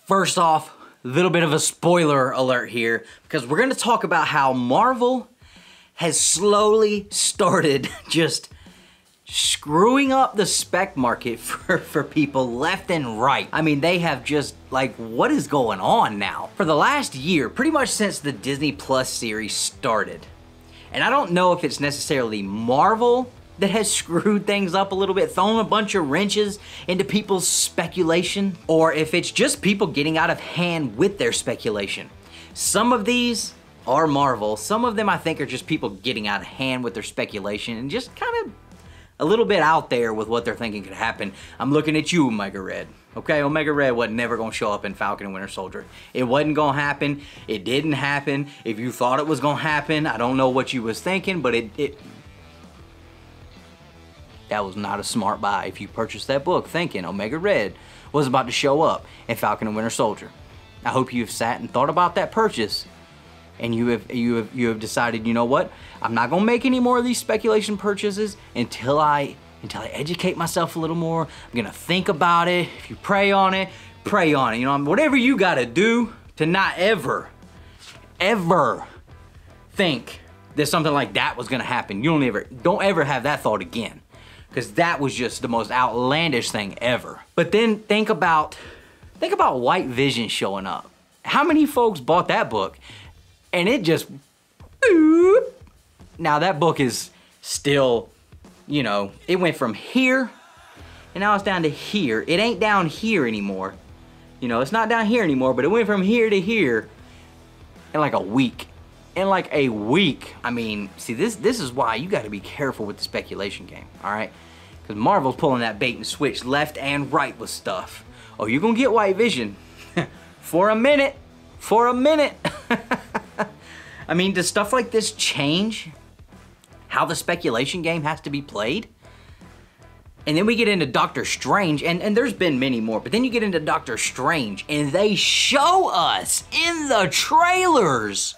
First off, a little bit of a spoiler alert here, because we're going to talk about how Marvel has slowly started just screwing up the spec market for people left and right. I mean, they have just, like, what is going on now? For the last year, pretty much since the Disney Plus series started, and I don't know if it's necessarily Marvel that has screwed things up a little bit, thrown a bunch of wrenches into people's speculation, or if it's just people getting out of hand with their speculation. Some of these are Marvel. Some of them I think are just people getting out of hand with their speculation and just kind of a little bit out there with what they're thinking could happen. I'm looking at you, Omega Red. Okay, Omega Red wasn't never gonna show up in Falcon and Winter Soldier. It wasn't gonna happen. It didn't happen. If you thought it was gonna happen, I don't know what you was thinking, but that was not a smart buy if you purchased that book thinking Omega Red was about to show up in Falcon and Winter Soldier. I hope you've sat and thought about that purchase, and you have decided, you know what? I'm not gonna make any more of these speculation purchases until I educate myself a little more. I'm gonna think about it. If you pray on it, pray on it. You know, whatever you gotta do to not ever think that something like that was gonna happen. You don't ever have that thought again, because that was just the most outlandish thing ever. But then think about White Vision showing up. How many folks bought that book and it just, now that book is still, you know, it went from here and now it's down to here. It ain't down here anymore. You know, it's not down here anymore, but it went from here to here in like a week. In like a week. I mean, see, this is why you got to be careful with the speculation game, all right? Because Marvel's pulling that bait and switch left and right with stuff. Oh, you're going to get White Vision for a minute. For a minute. I mean, does stuff like this change how the speculation game has to be played? And then we get into Doctor Strange, and there's been many more, but then you get into Doctor Strange, and they show us in the trailers,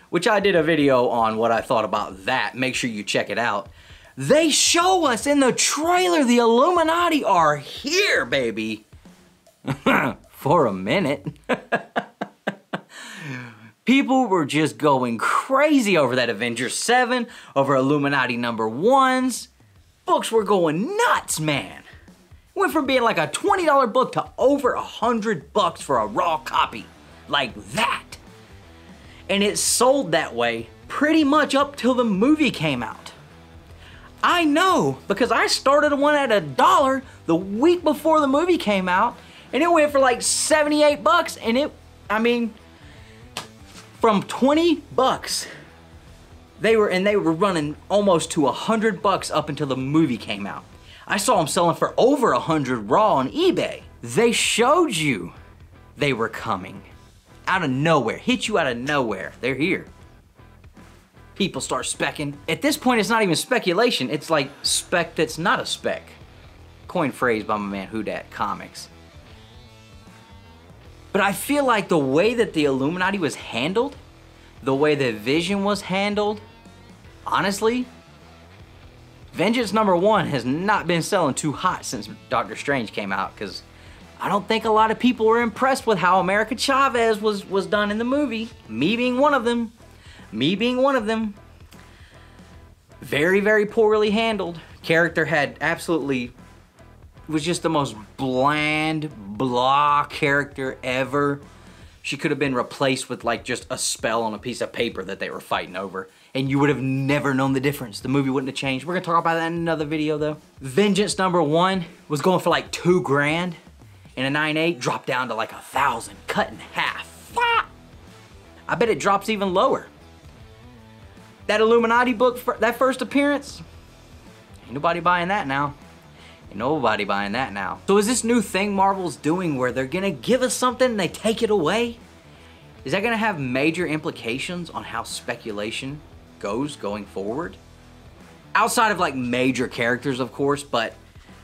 which I did a video on what I thought about that. Make sure you check it out. They show us in the trailer the Illuminati are here, baby. For a minute. People were just going crazy over that Avengers 7, over Illuminati #1s. Books were going nuts, man. Went from being like a $20 book to over $100 for a raw copy. Like that. And it sold that way pretty much up till the movie came out. I know, because I started one at $1 the week before the movie came out, and it went for like 78 bucks, and I mean, from 20 bucks, they were running almost to 100 bucks up until the movie came out. I saw them selling for over 100 raw on eBay. They showed you they were coming. Out of nowhere, hit you out of nowhere. They're here. People start specking. At this point, it's not even speculation. It's like spec that's not a spec. Coined phrase by my man Who Dat Comics. But I feel like the way that the Illuminati was handled, the way that Vision was handled, honestly, Vengeance #1 has not been selling too hot since Doctor Strange came out, because I don't think a lot of people were impressed with how America Chavez was done in the movie. Me being one of them. Me being one of them. Very, very poorly handled. Character had absolutely, was just the most bland, blah character ever. She could have been replaced with like just a spell on a piece of paper that they were fighting over, and you would have never known the difference. The movie wouldn't have changed. We're gonna talk about that in another video though. Vengeance #1 was going for like $2 grand. And a 9.8 dropped down to like 1,000, cut in half. I bet it drops even lower. That Illuminati book, that first appearance, ain't nobody buying that now. Ain't nobody buying that now. So is this new thing Marvel's doing where they're gonna give us something and they take it away? Is that gonna have major implications on how speculation goes going forward? Outside of like major characters, of course, but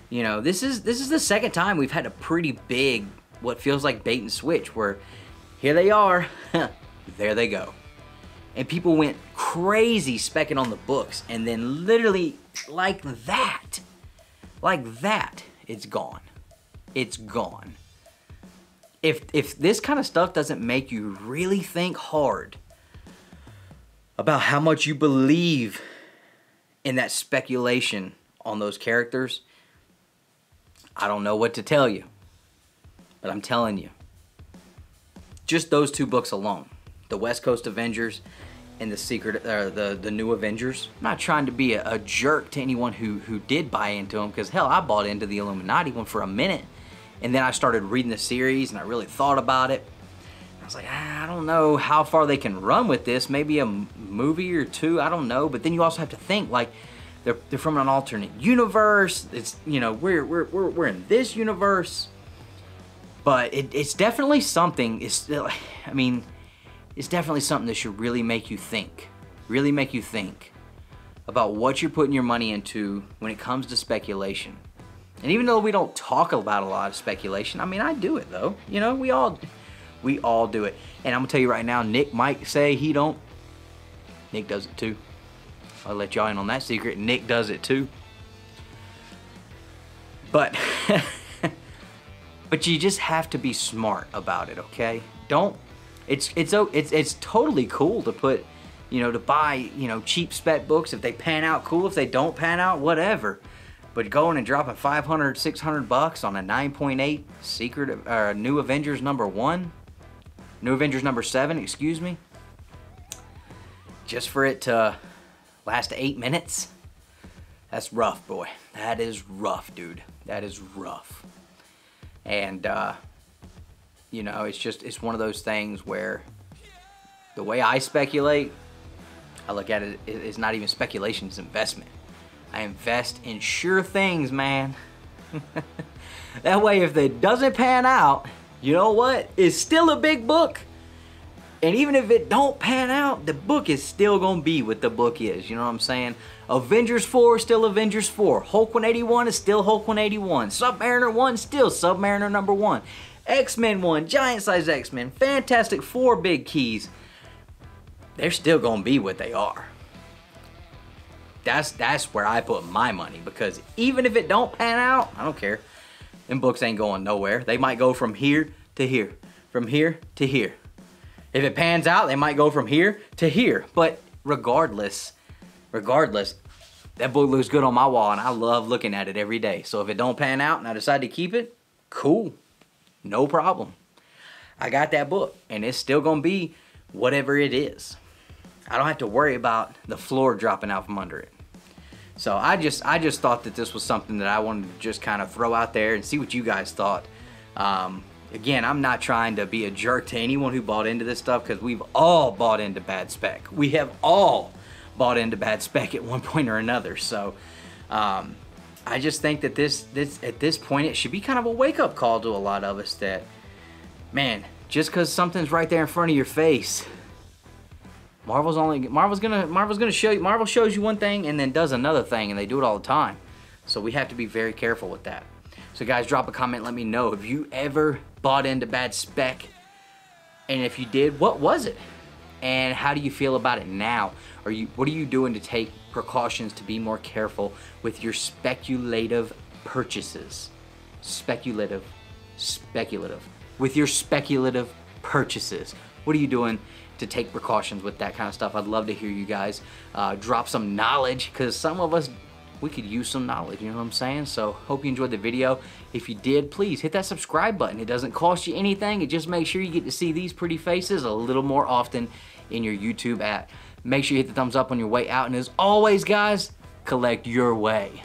you know, this is the second time we've had a pretty big, what feels like bait and switch, where here they are, there they go. And people went crazy specking on the books, and then literally like that, it's gone. It's gone. if this kind of stuff doesn't make you really think hard about how much you believe in that speculation on those characters, I don't know what to tell you. But I'm telling you, just those 2 books alone, the West Coast Avengers and the New Avengers. I'm not trying to be a jerk to anyone who did buy into them, because hell, I bought into the Illuminati one for a minute, and then I started reading the series and I really thought about it. I was like, I don't know how far they can run with this. Maybe a movie or 2, I don't know. But then you also have to think, like, they're from an alternate universe. It's, you know, we're in this universe. But it's definitely something. I mean, it's definitely something that should really make you think. Really make you think about what you're putting your money into when it comes to speculation. And even though we don't talk about a lot of speculation, I mean, I do it though. You know, we all do it. And I'm gonna tell you right now, Nick might say he don't. Nick does it too. I'll let y'all in on that secret. Nick does it too. But but you just have to be smart about it, okay? Don't. It's totally cool to put, you know, to buy, you know, cheap spec books. If they pan out, cool. If they don't pan out, whatever. But going and dropping $500, $600 on a 9.8 New Avengers #1, New Avengers #7, excuse me, just for it to last 8 minutes, that's rough, boy. That is rough, dude. That is rough. And, you know, it's one of those things where the way I speculate, I look at it, it's not even speculation, it's investment. I invest in sure things, man. That way, if it doesn't pan out, you know what? It's still a big book. And even if it don't pan out, the book is still gonna be what the book is. You know what I'm saying? Avengers 4 is still Avengers 4. Hulk 181 is still Hulk 181. Submariner 1 still Submariner #1. X-Men 1, Giant Size X-Men, Fantastic Four big keys. They're still gonna be what they are. That's where I put my money, because even if it don't pan out, I don't care. Them books ain't going nowhere. They might go from here to here, from here to here. If it pans out, they might go from here to here. But regardless, that book looks good on my wall, and I love looking at it every day. So if it don't pan out and I decide to keep it, cool, no problem. I got that book, and it's still gonna be whatever it is. I don't have to worry about the floor dropping out from under it. So I just thought that this was something that I wanted to just kind of throw out there and see what you guys thought. Again, I'm not trying to be a jerk to anyone who bought into this stuff, because we've all bought into bad spec. We have all bought into bad spec at one point or another. So I just think that this at this point, it should be kind of a wake-up call to a lot of us that, man, just because something's right there in front of your face, Marvel shows you one thing and then does another thing, and they do it all the time. So we have to be very careful with that. So guys, drop a comment, let me know, have you ever bought into bad spec? And if you did, what was it? And how do you feel about it now? What are you doing to take precautions to be more careful with your speculative purchases? Speculative. With your speculative purchases. What are you doing to take precautions with that kind of stuff? I'd love to hear you guys drop some knowledge, because some of us, we could use some knowledge, you know what I'm saying? So hope you enjoyed the video. If you did, please hit that subscribe button. It doesn't cost you anything. It just makes sure you get to see these pretty faces a little more often in your YouTube app. Make sure you hit the thumbs up on your way out. And as always, guys, collect your way.